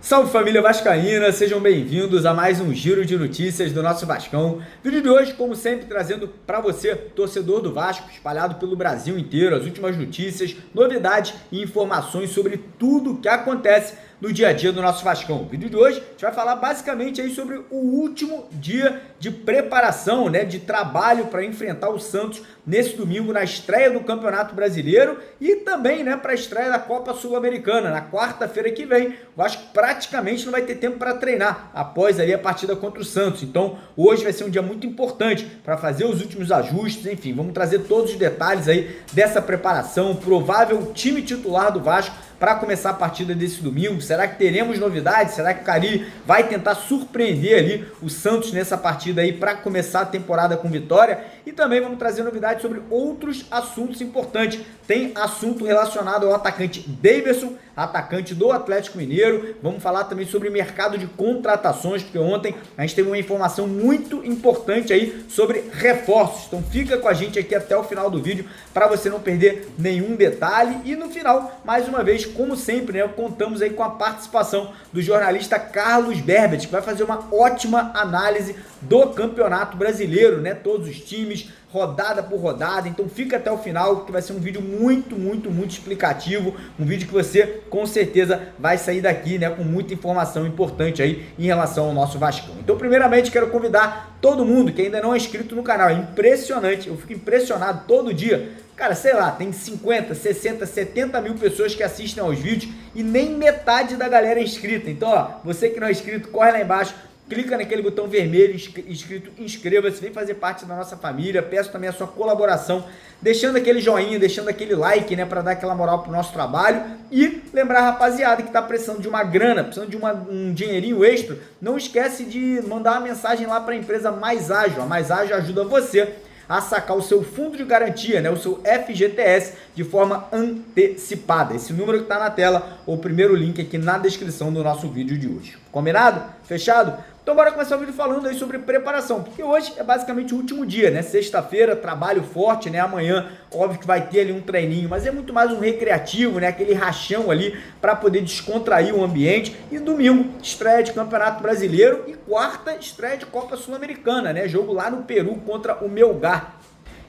Salve família vascaína, sejam bem-vindos a mais um giro de notícias do nosso Vascão. Vídeo de hoje, como sempre, trazendo para você, torcedor do Vasco, espalhado pelo Brasil inteiro, as últimas notícias, novidades e informações sobre tudo que acontece no dia a dia do nosso Vascão. No vídeo de hoje, a gente vai falar basicamente aí sobre o último dia de preparação, né, de trabalho para enfrentar o Santos nesse domingo na estreia do Campeonato Brasileiro e também, né, para a estreia da Copa Sul-Americana, na quarta-feira que vem. O Vasco praticamente não vai ter tempo para treinar após ali a partida contra o Santos. Então, hoje vai ser um dia muito importante para fazer os últimos ajustes, enfim, vamos trazer todos os detalhes aí dessa preparação, provável time titular do Vasco para começar a partida desse domingo. Será que teremos novidades? Será que o Carille vai tentar surpreender ali o Santos nessa partida aí para começar a temporada com vitória? E também vamos trazer novidades sobre outros assuntos importantes. Tem assunto relacionado ao atacante Daverson, atacante do Atlético Mineiro. Vamos falar também sobre mercado de contratações, porque ontem a gente teve uma informação muito importante aí sobre reforços. Então fica com a gente aqui até o final do vídeo para você não perder nenhum detalhe. E no final, mais uma vez, como sempre, né, contamos aí com a participação do jornalista Carlos Berbet, que vai fazer uma ótima análise do Campeonato Brasileiro, né, todos os times, rodada por rodada. Então fica até o final, que vai ser um vídeo muito explicativo, um vídeo que você com certeza vai sair daqui, né, com muita informação importante aí em relação ao nosso Vascão. Então primeiramente quero convidar todo mundo que ainda não é inscrito no canal. É impressionante, eu fico impressionado todo dia. Cara, sei lá, tem 50, 60, 70 mil pessoas que assistem aos vídeos e nem metade da galera é inscrita. Então, ó, você que não é inscrito, corre lá embaixo, clica naquele botão vermelho escrito inscreva-se, vem fazer parte da nossa família. Peço também a sua colaboração, deixando aquele joinha, deixando aquele like, né, para dar aquela moral pro nosso trabalho. E lembrar a rapaziada que tá precisando de uma grana, precisando de um dinheirinho extra, não esquece de mandar uma mensagem lá para a empresa Mais Ágil. A Mais Ágil ajuda você a sacar o seu fundo de garantia, né, o seu FGTS, de forma antecipada. Esse número que está na tela, ou o primeiro link aqui na descrição do nosso vídeo de hoje. Combinado? Fechado? Então bora começar o vídeo falando aí sobre preparação, porque hoje é basicamente o último dia, né? Sexta-feira, trabalho forte, né? Amanhã, óbvio que vai ter ali um treininho, mas é muito mais um recreativo, né? Aquele rachão ali para poder descontrair o ambiente. E domingo, estreia de Campeonato Brasileiro e quarta, estreia de Copa Sul-Americana, né? Jogo lá no Peru contra o Melgar.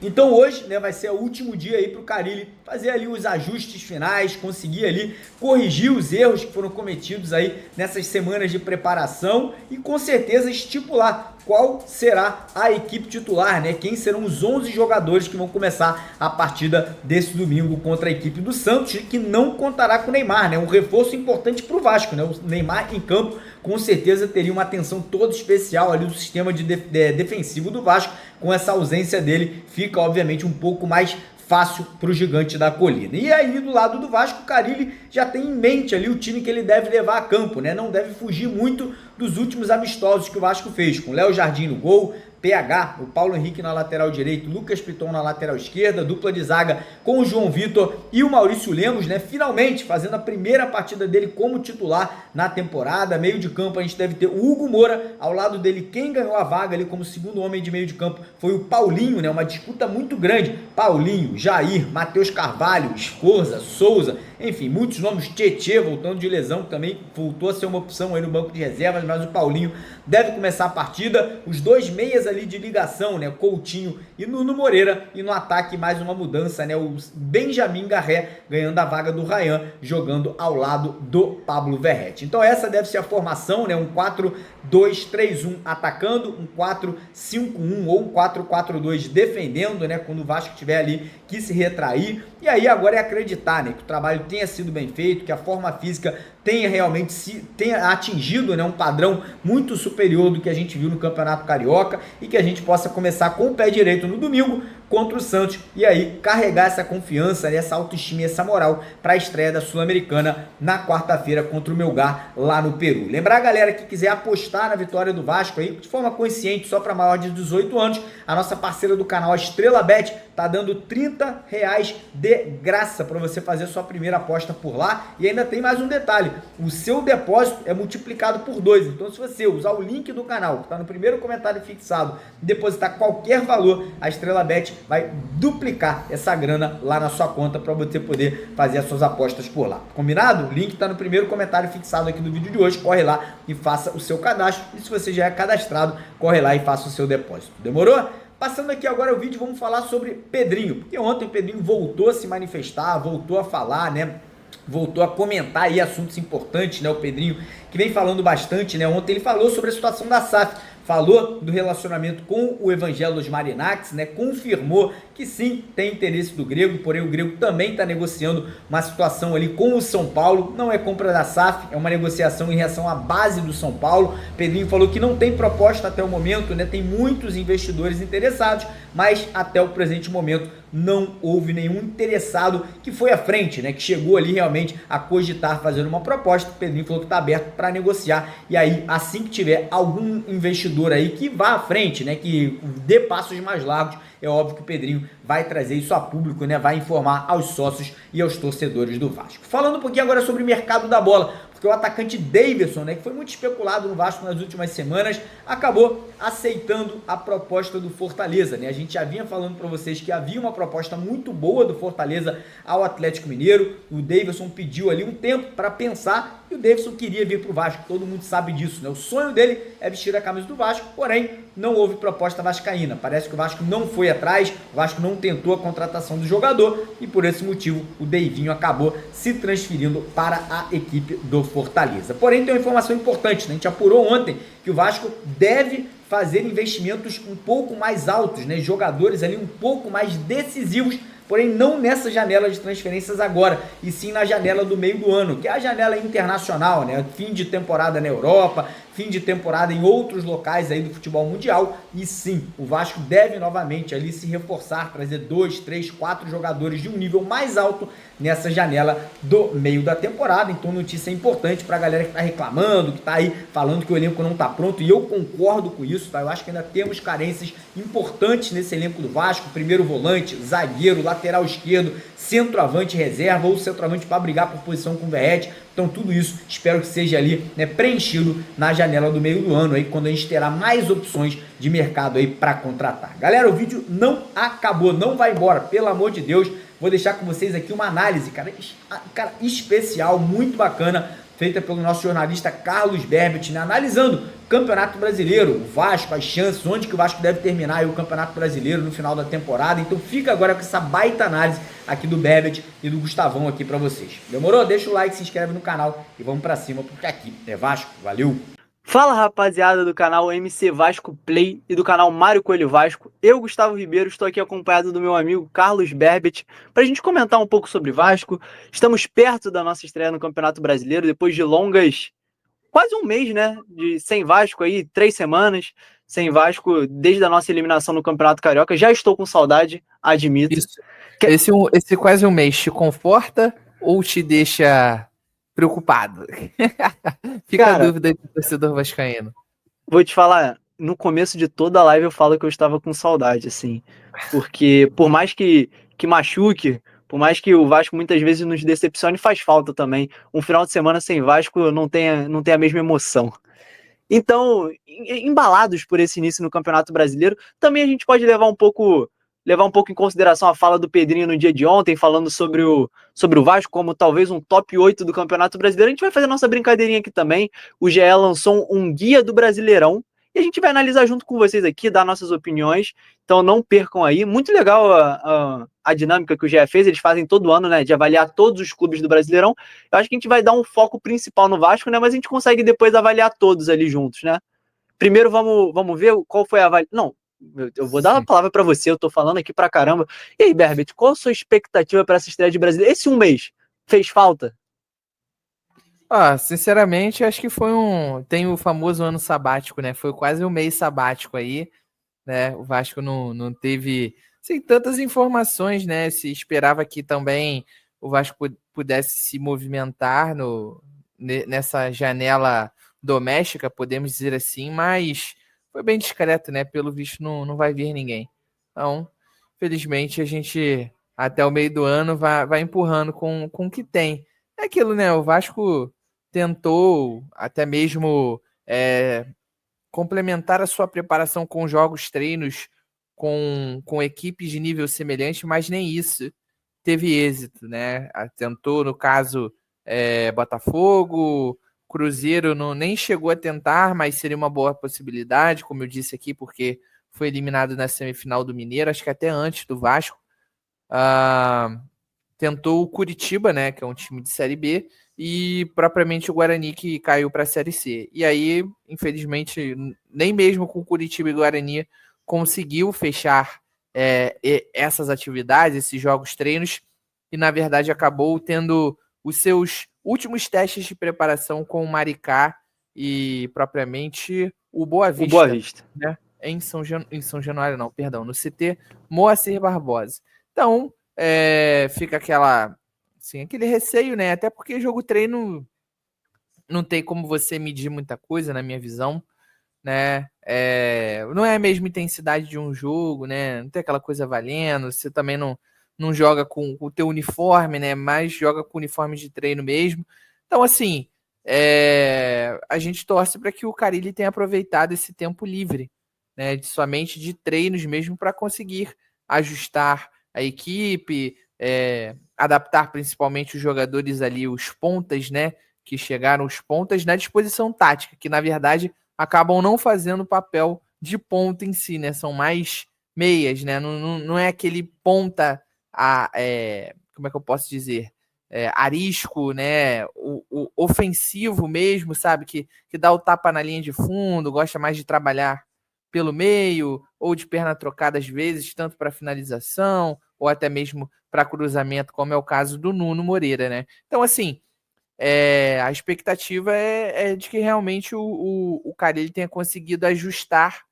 Então hoje, né, vai ser o último dia aí para o Carille fazer ali os ajustes finais, conseguir ali corrigir os erros que foram cometidos aí nessas semanas de preparação e com certeza estipular qual será a equipe titular, né? Quem serão os 11 jogadores que vão começar a partida desse domingo contra a equipe do Santos, que não contará com o Neymar, né? Um reforço importante para o Vasco, né? O Neymar em campo com certeza teria uma atenção toda especial ali do sistema defensivo do Vasco. Com essa ausência dele, fica obviamente um pouco mais fácil para o Gigante da Colina. E aí do lado do Vasco, o Carille já tem em mente ali o time que ele deve levar a campo, né? Não deve fugir muito dos últimos amistosos que o Vasco fez, com Léo Jardim no gol, PH, o Paulo Henrique na lateral direito, Lucas Piton na lateral esquerda, dupla de zaga com o João Vitor e o Maurício Lemos, né? Finalmente fazendo a primeira partida dele como titular na temporada. Meio de campo a gente deve ter o Hugo Moura, ao lado dele quem ganhou a vaga ali como segundo homem de meio de campo foi o Paulinho, né? Uma disputa muito grande, Paulinho, Jair, Matheus Carvalho, Esforza, Souza, enfim, muitos nomes, Tietê voltando de lesão, que também voltou a ser uma opção aí no banco de reservas, mas o Paulinho deve começar a partida. Os dois meias ali de ligação, né, Coutinho e Nuno Moreira, e no ataque mais uma mudança, né, o Benjamin Garré ganhando a vaga do Ryan, jogando ao lado do Pablo Verratti. Então essa deve ser a formação, né, um 4-2-3-1 atacando, um 4-5-1 ou um 4-4-2 defendendo, né, quando o Vasco tiver ali que se retrair. E aí agora é acreditar, né, que o trabalho tenha sido bem feito, que a forma física tenha realmente tenha atingido, né, um padrão muito superior do que a gente viu no Campeonato Carioca e que a gente possa começar com o pé direito no domingo contra o Santos e aí carregar essa confiança, essa autoestima e essa moral para a estreia da Sul-Americana na quarta-feira contra o Melgar lá no Peru. Lembrar a galera que quiser apostar na vitória do Vasco aí de forma consciente, só para maior de 18 anos, a nossa parceira do canal, a Estrela Bet, tá dando R$30 de graça para você fazer a sua primeira aposta por lá. E ainda tem mais um detalhe, o seu depósito é multiplicado por 2, então se você usar o link do canal, que está no primeiro comentário fixado, e depositar qualquer valor, a Estrela Bet vai duplicar essa grana lá na sua conta para você poder fazer as suas apostas por lá. Combinado? O link está no primeiro comentário fixado aqui do vídeo de hoje, corre lá e faça o seu cadastro, e se você já é cadastrado, corre lá e faça o seu depósito. Demorou? Passando aqui agora o vídeo, vamos falar sobre Pedrinho, porque ontem o Pedrinho voltou a se manifestar, voltou a falar, né? Voltou a comentar aí assuntos importantes, né? O Pedrinho, que vem falando bastante, né? Ontem ele falou sobre a situação da SAF, falou do relacionamento com o Evangelos Marinakis, né? Confirmou que sim, tem interesse do Grego, porém o Grego também está negociando uma situação ali com o São Paulo, não é compra da SAF, é uma negociação em relação à base do São Paulo. Pedrinho falou que não tem proposta até o momento, né? Tem muitos investidores interessados, mas até o presente momento não houve nenhum interessado que foi à frente, né? Que chegou ali realmente a cogitar fazendo uma proposta. O Pedrinho falou que está aberto para negociar, e aí assim que tiver algum investidor aí que vá à frente, né? Que dê passos mais largos, é óbvio que o Pedrinho vai trazer isso a público, né? Vai informar aos sócios e aos torcedores do Vasco. Falando um pouquinho agora sobre o mercado da bola, porque o atacante Daverson, né, que foi muito especulado no Vasco nas últimas semanas, acabou aceitando a proposta do Fortaleza, né? A gente já vinha falando para vocês que havia uma proposta muito boa do Fortaleza ao Atlético Mineiro. O Daverson pediu ali um tempo para pensar e o Daverson queria vir para o Vasco, todo mundo sabe disso, né? O sonho dele é vestir a camisa do Vasco, porém não houve proposta vascaína. Parece que o Vasco não foi atrás, o Vasco não tentou a contratação do jogador e por esse motivo o Deivinho acabou se transferindo para a equipe do Fortaleza. Porém tem uma informação importante, né? A gente apurou ontem que o Vasco deve fazer investimentos um pouco mais altos, né? Jogadores ali um pouco mais decisivos, porém não nessa janela de transferências agora, e sim na janela do meio do ano, que é a janela internacional, né? Fim de temporada na Europa, fim de temporada em outros locais aí do futebol mundial, e sim, o Vasco deve novamente ali se reforçar, trazer 2, 3, 4 jogadores de um nível mais alto nessa janela do meio da temporada. Então notícia importante para a galera que está reclamando, que está aí falando que o elenco não está pronto, e eu concordo com isso, tá? Eu acho que ainda temos carências importantes nesse elenco do Vasco, primeiro volante, zagueiro, lateral esquerdo, centroavante reserva ou centroavante para brigar por posição com o Verratti. Então tudo isso espero que seja ali, né, preenchido na janela do meio do ano, aí, quando a gente terá mais opções de mercado aí para contratar. Galera, o vídeo não acabou, não vai embora, pelo amor de Deus. Vou deixar com vocês aqui uma análise, cara, especial, muito bacana, feita pelo nosso jornalista Carlos Berbet, né, analisando o Campeonato Brasileiro, o Vasco, as chances, onde que o Vasco deve terminar aí o Campeonato Brasileiro no final da temporada. Então fica agora com essa baita análise aqui do Berbet e do Gustavão aqui pra vocês. Demorou? Deixa o like, se inscreve no canal e vamos pra cima, porque aqui é Vasco. Valeu! Fala, rapaziada do canal MC Vasco Play e do canal Mário Coelho Vasco. Eu, Gustavo Ribeiro, estou aqui acompanhado do meu amigo Carlos Berbet para a gente comentar um pouco sobre Vasco. Estamos perto da nossa estreia no Campeonato Brasileiro, depois de longas, quase um mês, né, sem Vasco aí, 3 semanas sem Vasco, desde a nossa eliminação no Campeonato Carioca. Já estou com saudade, admito. Isso. Esse quase um mês te conforta ou te deixa preocupado? Fica Cara, a dúvida aí do torcedor vascaíno. vou te falar, no começo de toda a live eu falo que eu estava com saudade, assim, porque por mais que machuque, por mais que o Vasco muitas vezes nos decepcione, faz falta também. Um final de semana sem Vasco não tem a mesma emoção. Então, embalados por esse início no Campeonato Brasileiro, também a gente pode levar um pouco em consideração a fala do Pedrinho no dia de ontem, falando sobre o Vasco como talvez um top 8 do Campeonato Brasileiro. A gente vai fazer nossa brincadeirinha aqui também. O GE lançou um guia do Brasileirão e a gente vai analisar junto com vocês aqui, dar nossas opiniões. Então não percam aí. Muito legal a dinâmica que o GE fez. Eles fazem todo ano, né, de avaliar todos os clubes do Brasileirão. Eu acho que a gente vai dar um foco principal no Vasco, né, mas a gente consegue depois avaliar todos ali juntos, né? Primeiro vamos ver qual foi a avaliação. Não, eu vou dar a palavra para você, eu tô falando aqui pra caramba. E aí, Berbet, qual a sua expectativa para essa estreia de Brasileiro? Esse um mês fez falta? Sinceramente, acho que tem o famoso ano sabático, né? Foi quase um mês sabático aí, né? O Vasco não teve sem tantas informações, né? Se esperava que também o Vasco pudesse se movimentar nessa janela doméstica, podemos dizer assim, mas foi bem discreto, né? Pelo visto, não vai vir ninguém. Então, felizmente, a gente até o meio do ano vai empurrando com o que tem. É aquilo, né? O Vasco tentou até mesmo complementar a sua preparação com jogos, treinos com equipes de nível semelhante, mas nem isso teve êxito, né? Tentou, no caso, Botafogo, Cruzeiro nem chegou a tentar, mas seria uma boa possibilidade, como eu disse aqui, porque foi eliminado na semifinal do Mineiro, acho que até antes do Vasco. Tentou o Curitiba, né, que é um time de Série B, e propriamente o Guarani, que caiu para a Série C. E aí, infelizmente, nem mesmo com o Curitiba e o Guarani conseguiu fechar essas atividades, esses jogos treinos, e na verdade acabou tendo os seus últimos testes de preparação com o Maricá e propriamente o Boa Vista. O Boa Vista. Né? Em São Januário, não, perdão, no CT Moacir Barbosa. Então, fica aquele receio, né? Até porque jogo treino não tem como você medir muita coisa, na minha visão, né? Não é a mesma intensidade de um jogo, né? Não tem aquela coisa valendo. Você também não joga com o teu uniforme, né? Mas joga com uniforme de treino mesmo. Então, assim, a gente torce para que o Carille tenha aproveitado esse tempo livre, né? Somente de treinos mesmo, para conseguir ajustar a equipe, adaptar principalmente os jogadores ali, os pontas, né? Que chegaram, os pontas na disposição tática, que na verdade acabam não fazendo o papel de ponta em si, né? São mais meias, né? Não é aquele ponta, como é que eu posso dizer? Arisco, né? O ofensivo mesmo, sabe? Que dá o tapa na linha de fundo, gosta mais de trabalhar pelo meio, ou de perna trocada às vezes, tanto para finalização, ou até mesmo para cruzamento, como é o caso do Nuno Moreira, né? Então, assim, a expectativa é de que realmente o Carille tenha conseguido ajustar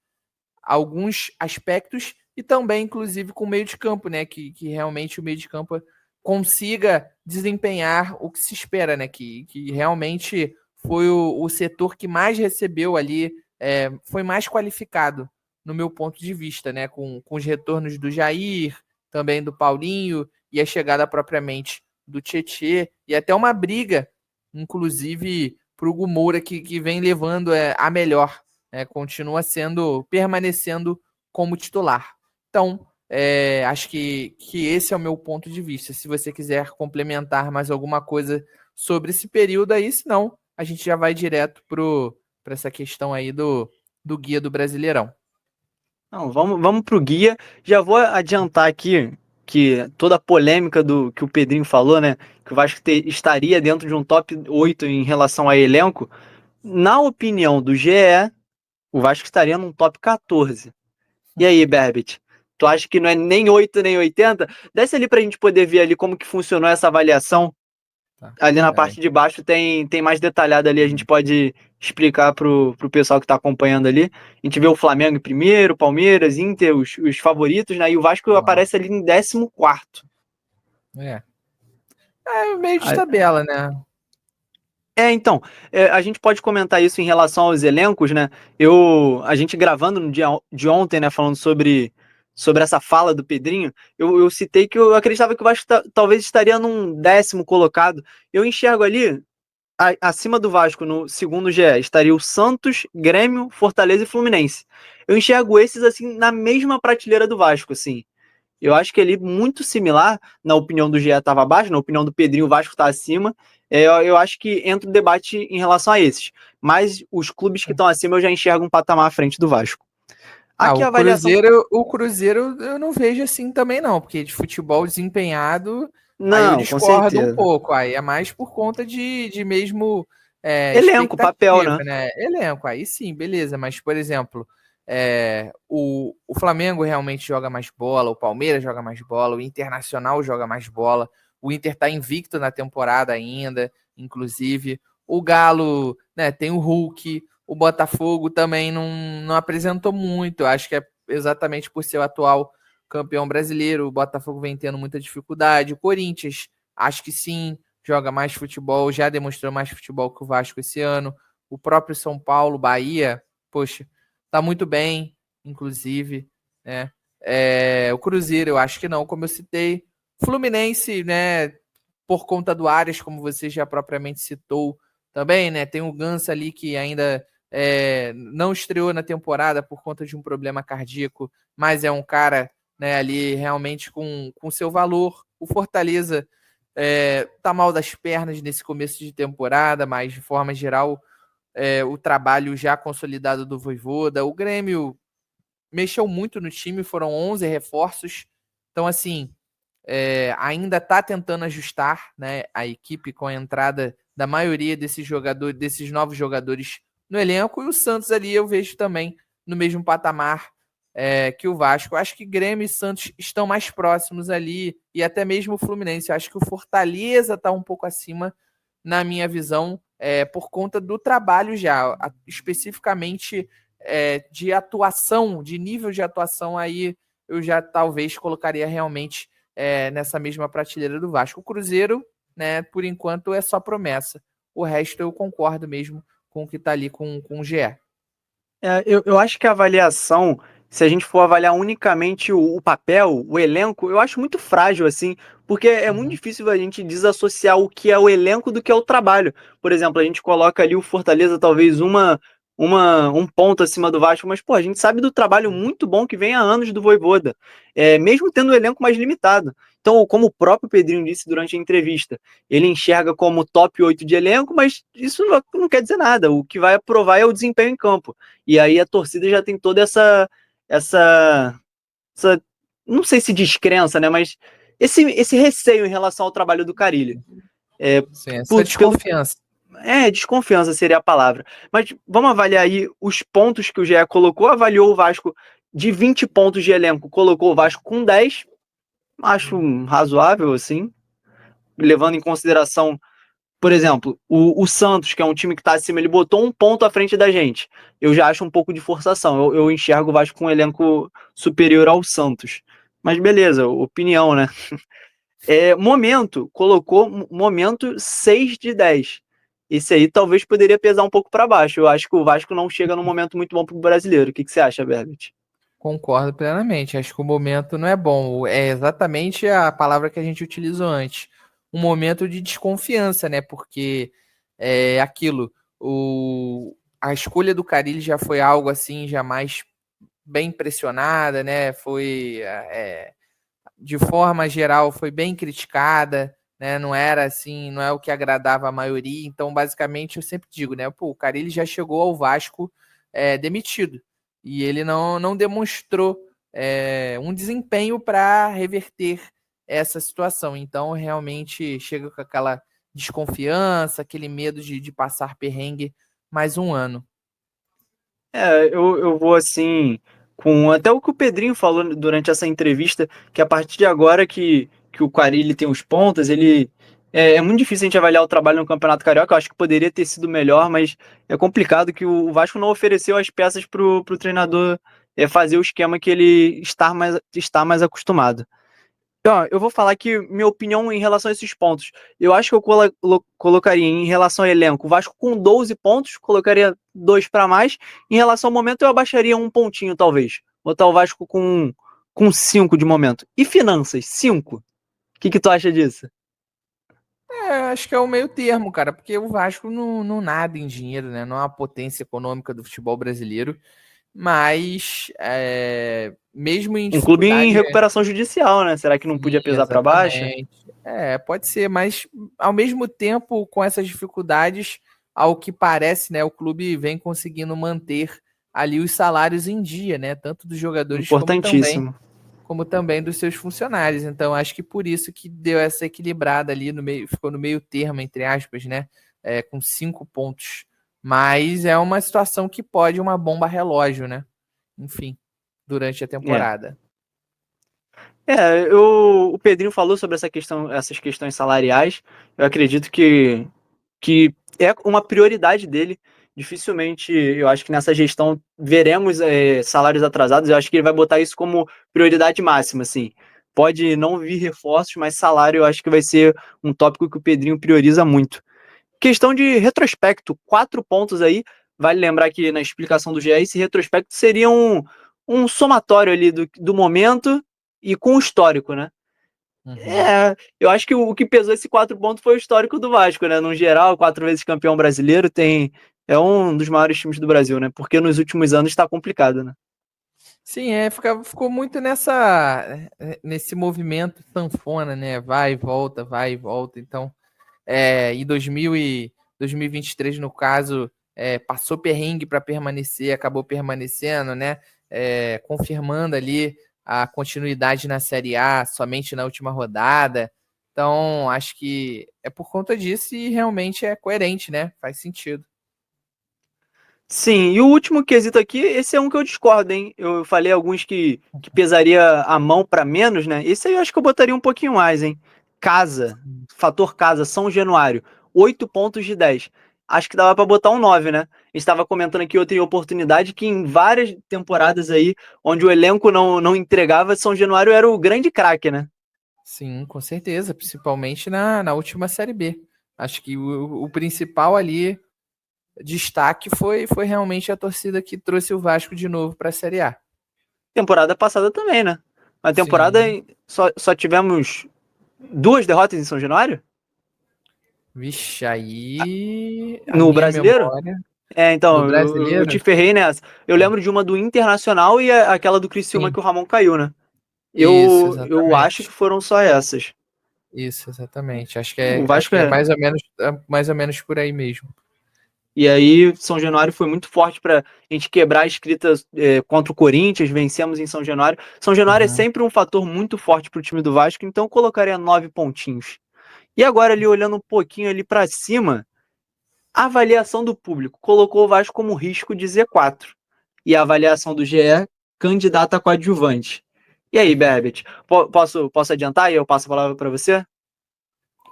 alguns aspectos e também, inclusive, com o meio de campo, né? Que realmente o meio de campo consiga desempenhar o que se espera, né? Que realmente foi o setor que mais recebeu ali, foi mais qualificado, no meu ponto de vista, né? Com os retornos do Jair, também do Paulinho, e a chegada propriamente do Tietê, e até uma briga, inclusive, para o Hugo Moura, que vem levando a melhor, continua permanecendo como titular. Então, acho que esse é o meu ponto de vista. Se você quiser complementar mais alguma coisa sobre esse período aí, senão a gente já vai direto para essa questão aí do guia do Brasileirão. Não, vamos pro guia. Já vou adiantar aqui que toda a polêmica do que o Pedrinho falou, né? Que o Vasco estaria dentro de um top 8 em relação a elenco. Na opinião do GE, o Vasco estaria num top 14. E aí, Berbit? Tu acha que não é nem 8 nem 80? Desce ali pra gente poder ver ali como que funcionou essa avaliação. Tá. Ali na parte de baixo tem mais detalhado ali, a gente pode explicar pro pessoal que tá acompanhando ali. A gente vê o Flamengo em primeiro, Palmeiras, Inter, os favoritos, né? E o Vasco aparece ali em 14º. Meio de tabela, né? Então, a gente pode comentar isso em relação aos elencos, né? A gente gravando no dia de ontem, né, falando sobre essa fala do Pedrinho, eu citei que eu acreditava que o Vasco talvez estaria num 10º colocado. Eu enxergo ali, acima do Vasco, no segundo GE, estaria o Santos, Grêmio, Fortaleza e Fluminense. Eu enxergo esses, assim, na mesma prateleira do Vasco, assim. Eu acho que ele muito similar, na opinião do GE estava abaixo, na opinião do Pedrinho o Vasco está acima. Eu acho que entra o debate em relação a esses. Mas os clubes que estão acima eu já enxergo um patamar à frente do Vasco. Aqui o Cruzeiro eu não vejo assim também não, porque de futebol desempenhado, não, aí eu com discordo certeza. Um pouco, aí é mais por conta de mesmo elenco, papel, né? Elenco, aí sim, beleza, mas por exemplo, o Flamengo realmente joga mais bola, o Palmeiras joga mais bola, o Internacional joga mais bola, o Inter tá invicto na temporada ainda, inclusive, o Galo, né, tem o Hulk, o Botafogo também não apresentou muito, acho que é exatamente por ser o atual campeão brasileiro, o Botafogo vem tendo muita dificuldade, o Corinthians, acho que sim, joga mais futebol, já demonstrou mais futebol que o Vasco esse ano, o próprio São Paulo, Bahia, poxa, tá muito bem, inclusive, né? O Cruzeiro, eu acho que não, como eu citei, Fluminense, né, por conta do Arias, como você já propriamente citou também, né, tem o Ganso ali que ainda não estreou na temporada por conta de um problema cardíaco, mas é um cara, né, ali realmente com seu valor. O Fortaleza tá mal das pernas nesse começo de temporada, mas de forma geral o trabalho já consolidado do Vojvoda. O Grêmio mexeu muito no time, foram 11 reforços, então assim, ainda está tentando ajustar, né, a equipe com a entrada da maioria desses jogadores, desses novos jogadores no elenco, e o Santos ali eu vejo também no mesmo patamar que o Vasco. Eu acho que Grêmio e Santos estão mais próximos ali, e até mesmo o Fluminense. Eu acho que o Fortaleza está um pouco acima, na minha visão, por conta do trabalho já, especificamente de atuação, de nível de atuação, aí eu já talvez colocaria realmente nessa mesma prateleira do Vasco. O Cruzeiro, né, por enquanto, é só promessa. O resto eu concordo mesmo com o que está ali com o GE. Eu acho que a avaliação, se a gente for avaliar unicamente o papel, o elenco, eu acho muito frágil, assim, porque é muito difícil a gente desassociar o que é o elenco do que é o trabalho. Por exemplo, a gente coloca ali o Fortaleza, talvez um ponto acima do Vasco, mas, pô, a gente sabe do trabalho muito bom que vem há anos do Vojvoda, mesmo tendo o elenco mais limitado. Então, como o próprio Pedrinho disse durante a entrevista, ele enxerga como top 8 de elenco, mas isso não quer dizer nada. O que vai provar é o desempenho em campo. E aí a torcida já tem toda essa não sei se descrença, né? Mas esse receio em relação ao trabalho do Carille. Sim, essa desconfiança. Desconfiança seria a palavra. Mas vamos avaliar aí os pontos que o GE colocou. Avaliou o Vasco de 20 pontos de elenco, colocou o Vasco com 10. Acho razoável, assim. Levando em consideração, por exemplo, o Santos, que é um time que está acima, ele botou um ponto à frente da gente. Eu já acho um pouco de forçação. Eu enxergo o Vasco com um elenco superior ao Santos. Mas beleza, opinião, né? Colocou momento 6 de 10. Esse aí talvez poderia pesar um pouco para baixo. Eu acho que o Vasco não chega num momento muito bom para o brasileiro. O que você acha, Berbert? Concordo plenamente. Acho que o momento não é bom. É exatamente a palavra que a gente utilizou antes. Um momento de desconfiança, né? Porque é aquilo. A escolha do Carille já foi algo assim, já mais bem pressionada, né? Foi de forma geral, foi bem criticada, né? Não era assim, não é o que agradava a maioria. Então, basicamente, eu sempre digo, né? Pô, o Carille já chegou ao Vasco demitido. E ele não demonstrou um desempenho para reverter essa situação. Então, realmente chega com aquela desconfiança, aquele medo de passar perrengue mais um ano. Eu vou assim, com até o que o Pedrinho falou durante essa entrevista, que a partir de agora que o Carille tem os pontos, ele. É muito difícil a gente avaliar o trabalho no Campeonato Carioca. Eu acho que poderia ter sido melhor, mas é complicado que o Vasco não ofereceu as peças para o treinador fazer o esquema que ele está mais acostumado. Então, eu vou falar que minha opinião em relação a esses pontos. Eu acho que eu colocaria em relação ao elenco, o Vasco com 12 pontos, colocaria 2 para mais. Em relação ao momento, eu abaixaria um pontinho, talvez. Botar o Vasco com 5 de momento. E finanças, 5. O que tu acha disso? Acho que é o meio termo, cara, porque o Vasco não nada em dinheiro, né? Não é uma potência econômica do futebol brasileiro, mas mesmo em Um clube em dificuldade. recuperação judicial, né? Será que não podia Sim, pesar para baixo? exatamente. Pode ser, mas ao mesmo tempo, com essas dificuldades, ao que parece, né, o clube vem conseguindo manter ali os salários em dia, né? Tanto dos jogadores Importantíssimo. como também dos seus funcionários. Então, acho que por isso que deu essa equilibrada ali no meio, ficou no meio termo, entre aspas, né? Com 5 pontos. Mas é uma situação que pode uma bomba relógio, né? Enfim, durante a temporada. O Pedrinho falou sobre essas questões salariais. Eu acredito que é uma prioridade dele Dificilmente, eu acho que nessa gestão veremos salários atrasados. Eu acho que ele vai botar isso como prioridade máxima, assim. Pode não vir reforços, mas salário eu acho que vai ser um tópico que o Pedrinho prioriza muito. Questão de retrospecto, 4 pontos aí. Vale lembrar que na explicação do GE, esse retrospecto seria um somatório ali do momento e com o histórico, né? Eu acho que o que pesou esse 4 pontos foi o histórico do Vasco, né? No geral, 4 vezes campeão brasileiro, é um dos maiores times do Brasil, né? Porque nos últimos anos tá complicado, né? Sim, ficou muito nesse movimento sanfona, né? Vai e volta. Então, em 2023, no caso, passou perrengue para permanecer, acabou permanecendo, né? Confirmando ali a continuidade na Série A somente na última rodada. Então, acho que é por conta disso e realmente é coerente, né? Faz sentido. Sim, e o último quesito aqui, esse é um que eu discordo, hein? Eu falei alguns que pesaria a mão para menos, né? Esse aí eu acho que eu botaria um pouquinho mais, hein? Casa, fator casa, São Januário, 8 pontos de 10. Acho que dava para botar um 9, né? A gente estava comentando aqui outra oportunidade que em várias temporadas aí, onde o elenco não entregava, São Januário era o grande craque, né? Sim, com certeza, principalmente na última Série B. Acho que o principal ali destaque foi realmente a torcida que trouxe o Vasco de novo para a Série A. Temporada passada também, né? Na temporada Sim. só tivemos 2 derrotas em São Januário? Vixe, aí a No minha brasileiro? memória no Então, eu te brasileiro. ferrei nessa. Eu lembro de uma do Internacional e aquela do Criciúma Sim, que o Ramon caiu, né? isso, Eu acho que exatamente. foram só essas. Isso, exatamente. Acho que O é, acho Vasco que é é. mais ou menos por aí mesmo. E aí, São Januário foi muito forte pra gente quebrar a escrita contra o Corinthians, vencemos em São Januário. São Januário é Uhum. sempre um fator muito forte pro time do Vasco, então eu colocaria 9 pontinhos. E agora, ali, olhando um pouquinho ali pra cima, a avaliação do público colocou o Vasco como risco de Z4. E a avaliação do GE, candidato a coadjuvante. E aí, Berbet, posso adiantar e eu passo a palavra para você?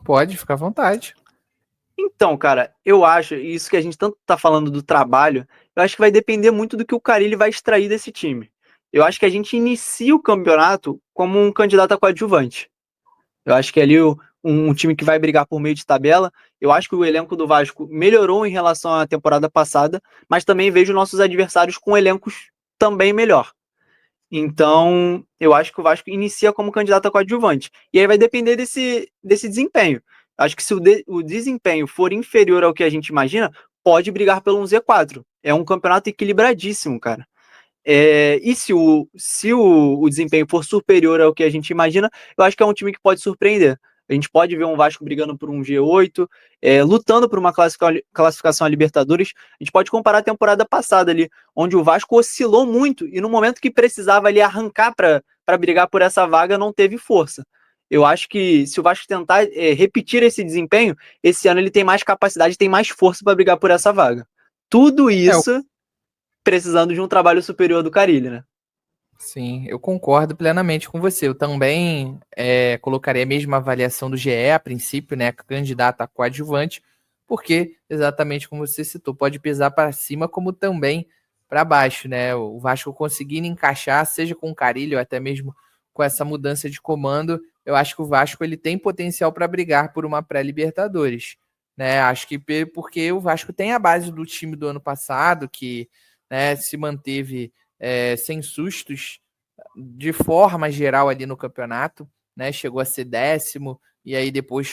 Pode, ficar à vontade. Então, cara, eu acho, e isso que a gente tanto tá falando do trabalho, eu acho que vai depender muito do que o Carille vai extrair desse time. Eu acho que a gente inicia o campeonato como um candidato a coadjuvante. Eu acho que ali um time que vai brigar por meio de tabela. Eu acho que o elenco do Vasco melhorou em relação à temporada passada, mas também vejo nossos adversários com elencos também melhor. Então, eu acho que o Vasco inicia como candidato a coadjuvante. E aí vai depender desse desempenho. Acho que se o desempenho for inferior ao que a gente imagina, pode brigar pelo um Z4. É um campeonato equilibradíssimo, cara. E se o desempenho for superior ao que a gente imagina, eu acho que é um time que pode surpreender. A gente pode ver um Vasco brigando por um G8, lutando por uma classificação a Libertadores. A gente pode comparar a temporada passada ali, onde o Vasco oscilou muito e no momento que precisava ali arrancar para brigar por essa vaga, não teve força. Eu acho que se o Vasco tentar repetir esse desempenho, esse ano ele tem mais capacidade, tem mais força para brigar por essa vaga. Tudo É, isso precisando de um trabalho superior do Carille, né? sim, eu concordo plenamente com você. Eu também colocaria a mesma avaliação do GE a princípio, né? Candidato a coadjuvante, porque exatamente como você citou, pode pesar para cima como também para baixo, né? O Vasco conseguindo encaixar, seja com o Carille ou até mesmo com essa mudança de comando, eu acho que o Vasco ele tem potencial para brigar por uma pré-Libertadores, né? Acho que porque o Vasco tem a base do time do ano passado que, né, se manteve sem sustos de forma geral ali no campeonato, né? Chegou a ser 10º e aí depois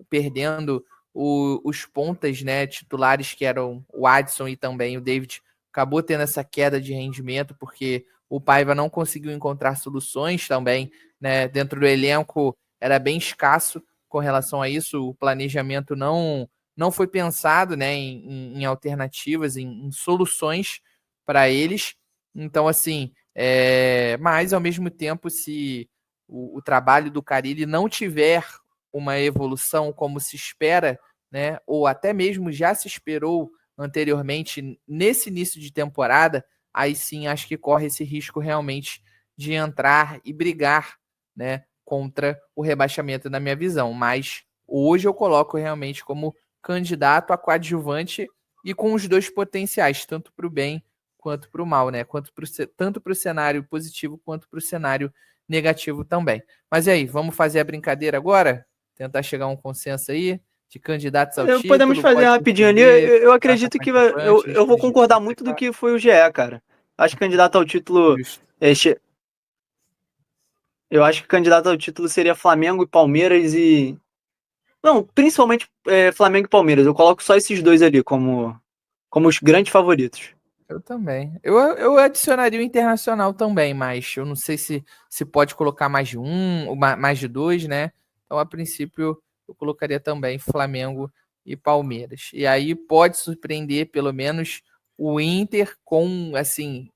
perdendo os pontas, né, titulares que eram o Adson e também o David, acabou tendo essa queda de rendimento porque o Paiva não conseguiu encontrar soluções também, né? Dentro do elenco era bem escasso com relação a isso, o planejamento não foi pensado, né, em alternativas, em soluções para eles. Então, assim, mas ao mesmo tempo, se o trabalho do Carille não tiver uma evolução como se espera, né, ou até mesmo já se esperou anteriormente nesse início de temporada, aí sim acho que corre esse risco realmente de entrar e brigar, né, contra o rebaixamento na minha visão. Mas hoje eu coloco realmente como candidato a coadjuvante e com os dois potenciais, tanto para o bem quanto para o mal, né? Tanto para o cenário positivo quanto para o cenário negativo também. Mas e aí, vamos fazer a brincadeira agora? Tentar chegar a um consenso aí de candidatos ao Podemos título, fazer pode rapidinho ali. surpreender, Eu candidato a acredito que coadjuvante, eu vou concordar muito do claro. que foi o GE, cara. Acho que candidato ao título. Justo. Eu acho que candidato ao título seria Flamengo e Palmeiras e. Não, principalmente Flamengo e Palmeiras. Eu coloco só esses dois ali como os grandes favoritos. Eu também. Eu adicionaria o Internacional também, mas eu não sei se pode colocar mais de um, ou mais de dois, né? Então, a princípio, eu colocaria também Flamengo e Palmeiras. E aí pode surpreender, pelo menos, o Inter com, assim,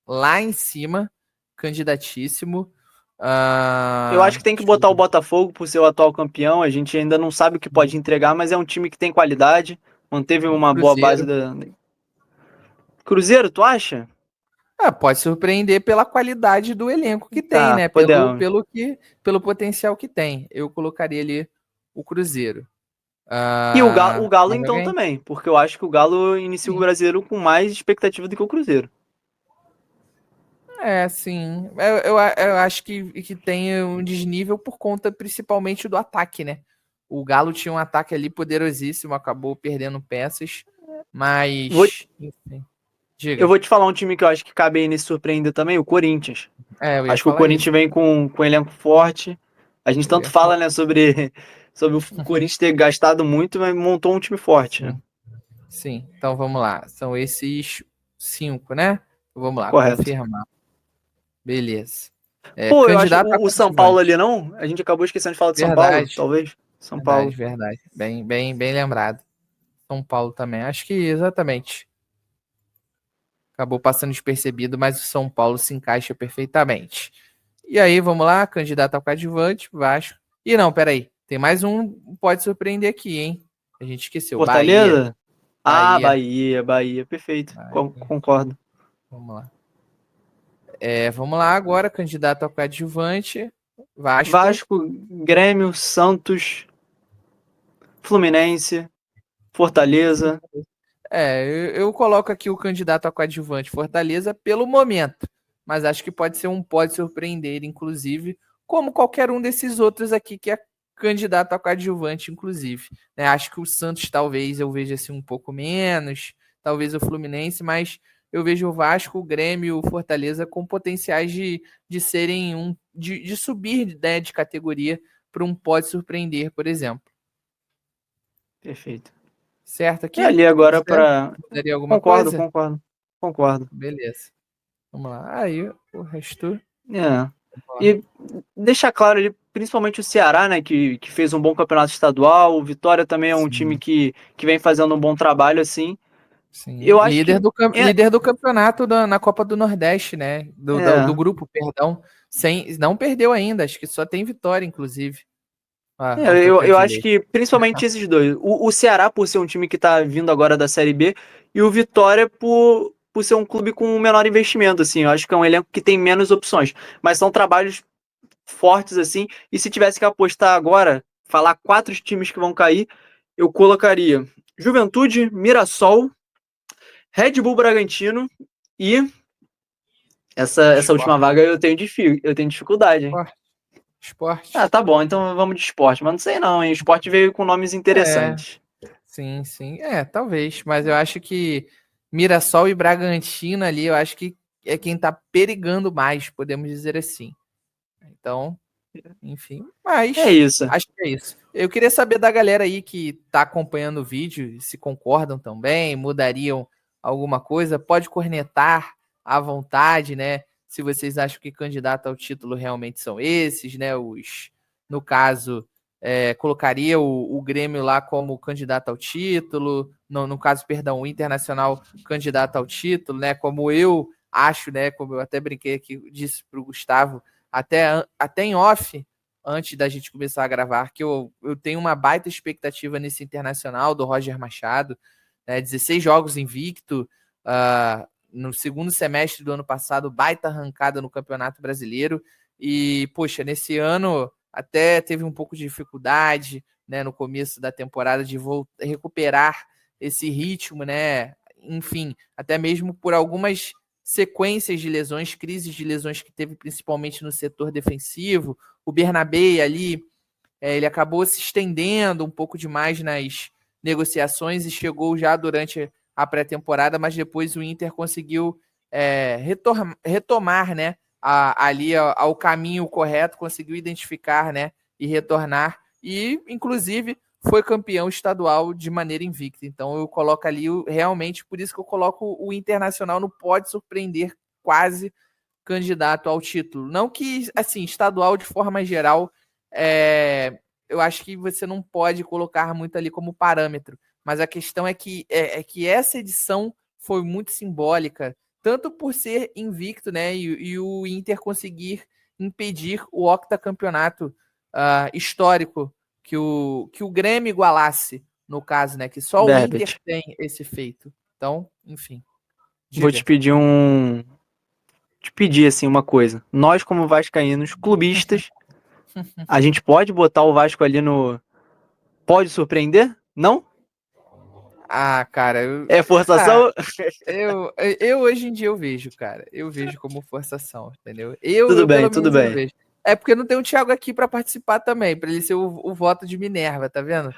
lá em cima, candidatíssimo. Eu acho que tem que Deixa eu botar o ver. Botafogo por ser o atual campeão. A gente ainda não sabe o que pode entregar, mas é um time que tem qualidade. Manteve uma boa base Cruzeiro. da. Cruzeiro, tu acha? Pode surpreender pela qualidade do elenco que tem, Tá, né? podemos. Pelo potencial que tem. Eu colocaria ali o Cruzeiro. E o Galo, Mais então, alguém? também, porque eu acho que o Galo inicia o Sim. brasileiro com mais expectativa do que o Cruzeiro. Sim. Eu acho que tem um desnível por conta principalmente do ataque, né? O Galo tinha um ataque ali poderosíssimo, acabou perdendo peças, Vou, mas. Enfim. eu Diga. vou te falar um time que eu acho que cabe aí nesse surpreender também, o Corinthians. Eu ia Acho que o falar isso. Corinthians vem com um elenco forte. A gente Eu tanto ia fala, falar. né, sobre o Corinthians ter gastado muito, mas montou um time forte, né? Sim. Sim. Então vamos lá. São esses 5, né? Vamos lá, Correto. confirmar. Beleza. Pô, eu acho Candidato a o São Paulo ali coadjuvante. não? A gente acabou esquecendo de falar de São Paulo, Verdade. talvez. São Verdade, Paulo. verdade. Bem lembrado. São Paulo também. Acho que exatamente. Acabou passando despercebido, mas o São Paulo se encaixa perfeitamente. E aí, vamos lá, candidato ao coadjuvante, Vasco. E não, peraí. Tem mais um, pode surpreender aqui, hein? A gente esqueceu. Bahia. Fortaleza? Ah, Bahia. Bahia, perfeito. Bahia. Concordo. Vamos lá. Vamos lá agora, candidato ao coadjuvante, Vasco. Vasco, Grêmio, Santos, Fluminense, Fortaleza. Eu coloco aqui o candidato a coadjuvante Fortaleza pelo momento, mas acho que pode surpreender, inclusive, como qualquer um desses outros aqui que é candidato a coadjuvante, inclusive. Né? Acho que o Santos talvez eu veja assim um pouco menos, talvez o Fluminense, mas eu vejo o Vasco, o Grêmio, o Fortaleza com potenciais de serem de subir, né, de categoria para um pode surpreender, por exemplo. Perfeito. Certo E aqui? ali Tudo agora certo? para. Mudaria alguma Concordo, coisa? concordo, concordo. Beleza. Vamos lá. Aí, o resto. É. Vamos lá. E deixar claro ali, principalmente o Ceará, né, que fez um bom campeonato estadual. O Vitória também é um time Sim, que vem fazendo um bom trabalho, assim. sim. Eu acho que. Líder do campeonato na Copa do Nordeste, né? Do É, grupo, perdão. Não perdeu ainda, acho que só tem vitória, inclusive. é, Ó, o eu acho trocadilho aí. que principalmente esses dois. O Ceará, por ser um time que tá vindo agora da Série B, e o Vitória por ser um clube com menor investimento, assim. Eu acho que é um elenco que tem menos opções. Mas são trabalhos fortes, assim. E se tivesse que apostar agora, falar 4 times que vão cair, eu colocaria Juventude, Mirassol, Red Bull Bragantino e essa última Esporte. vaga eu tenho dificuldade, hein? Esporte. Ah, Esporte. tá bom, então vamos de esporte. Mas não sei não, hein? O esporte veio com nomes É, interessantes. sim, sim. Talvez. Mas eu acho que Mirassol e Bragantino ali, eu acho que é quem tá perigando mais, podemos dizer assim. Então, enfim, É mas isso. acho que é isso. Eu queria saber da galera aí que tá acompanhando o vídeo, se concordam também, mudariam alguma coisa, pode cornetar à vontade, né? Se vocês acham que candidato ao título realmente são esses, né? No caso, colocaria o Grêmio lá como candidato ao título, no caso, perdão, o Internacional candidato ao título, né? Como eu acho, né? Como eu até brinquei aqui, disse pro Gustavo, até em off, antes da gente começar a gravar, que eu tenho uma baita expectativa nesse Internacional do Roger Machado, né, 16 jogos invicto, no segundo semestre do ano passado, baita arrancada no Campeonato Brasileiro, e, poxa, nesse ano até teve um pouco de dificuldade, né, no começo da temporada de recuperar esse ritmo, né? Enfim, até mesmo por algumas sequências de lesões, crises de lesões que teve principalmente no setor defensivo. O Bernabé ali, ele acabou se estendendo um pouco demais nas negociações e chegou já durante a pré-temporada, mas depois o Inter conseguiu retomar, né, ali ao caminho correto, conseguiu identificar, né, e retornar, e inclusive foi campeão estadual de maneira invicta. Então eu coloco ali, realmente, por isso que eu coloco o Internacional no pode surpreender, quase candidato ao título. Não que, assim, estadual de forma geral, eu acho que você não pode colocar muito ali como parâmetro, mas a questão é que essa edição foi muito simbólica, tanto por ser invicto, né, e o Inter conseguir impedir o octacampeonato histórico que o Grêmio igualasse, no caso, né, que só o Berbet, Inter tem esse feito. Então, enfim. vou Diga. te pedir assim uma coisa. Nós, como vascaínos, clubistas, a gente pode botar o Vasco ali no pode surpreender? Não? Ah, cara, É forçação? eu hoje em dia eu vejo, cara. Eu vejo como forçação, entendeu? Eu pelo Tudo menos eu bem. vejo. É porque não tem o Thiago aqui pra participar também, pra ele ser o voto de Minerva, tá vendo?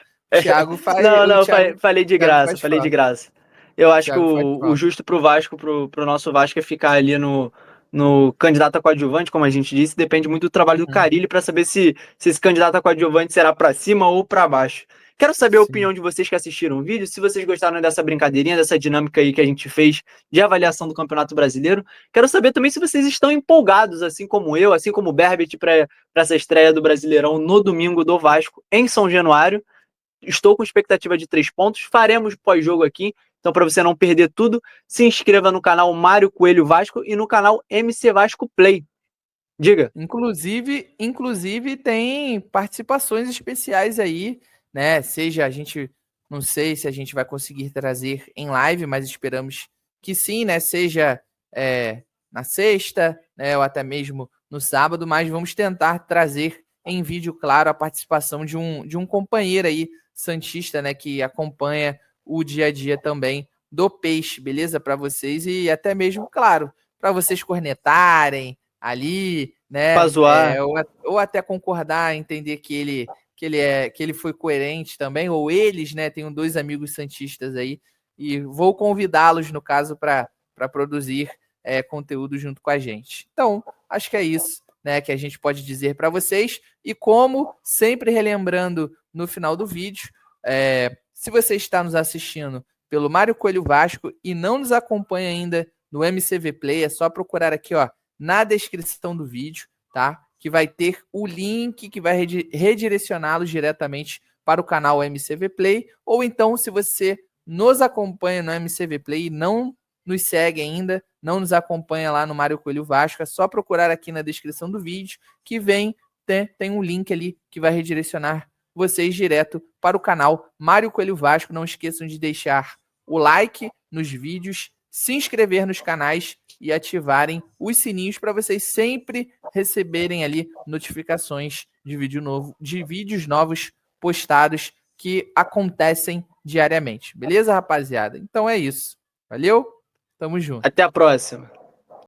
Não, O não, Thiago, falei de Thiago graça, faz falei de falta. graça. Eu O acho que Thiago faz o falta. justo pro Vasco, pro nosso Vasco, é ficar ali no candidato a coadjuvante, como a gente disse, depende muito do trabalho do Uhum, Carille para saber se esse candidato a coadjuvante será para cima ou para baixo. Quero saber a sim. opinião de vocês que assistiram o vídeo, se vocês gostaram dessa brincadeirinha, dessa dinâmica aí que a gente fez de avaliação do Campeonato Brasileiro. Quero saber também se vocês estão empolgados, assim como eu, assim como o Berbet, para essa estreia do Brasileirão no domingo do Vasco em São Januário. Estou com expectativa de 3 pontos. Faremos pós-jogo aqui. Então, para você não perder tudo, se inscreva no canal Mário Coelho Vasco e no canal MC Vasco Play. Diga. Inclusive tem participações especiais aí, né? Seja a gente, não sei se a gente vai conseguir trazer em live, mas esperamos que sim, né? Seja na sexta, né? Ou até mesmo no sábado, mas vamos tentar trazer em vídeo, claro, a participação de um companheiro aí, santista, né? Que acompanha o dia a dia também do Peixe, beleza? Para vocês e até mesmo, claro, para vocês cornetarem ali, Pra né? zoar. Ou até concordar, entender que ele foi coerente também, ou eles, né? Tenho 2 amigos santistas aí e vou convidá-los, no caso, para produzir conteúdo junto com a gente. Então, acho que é isso, né? Que a gente pode dizer para vocês. E como sempre relembrando no final do vídeo, se você está nos assistindo pelo Mário Coelho Vasco e não nos acompanha ainda no MCV Play, é só procurar aqui, ó, na descrição do vídeo, tá? Que vai ter o link que vai redirecioná-los diretamente para o canal MCV Play. Ou então, se você nos acompanha no MCV Play e não nos segue ainda, não nos acompanha lá no Mário Coelho Vasco, é só procurar aqui na descrição do vídeo que tem um link ali que vai redirecionar vocês direto para o canal Mário Coelho Vasco. Não esqueçam de deixar o like nos vídeos, se inscrever nos canais e ativarem os sininhos para vocês sempre receberem ali notificações de vídeos novos postados que acontecem diariamente. Beleza, rapaziada? Então é isso. Valeu? Tamo junto. Até a próxima.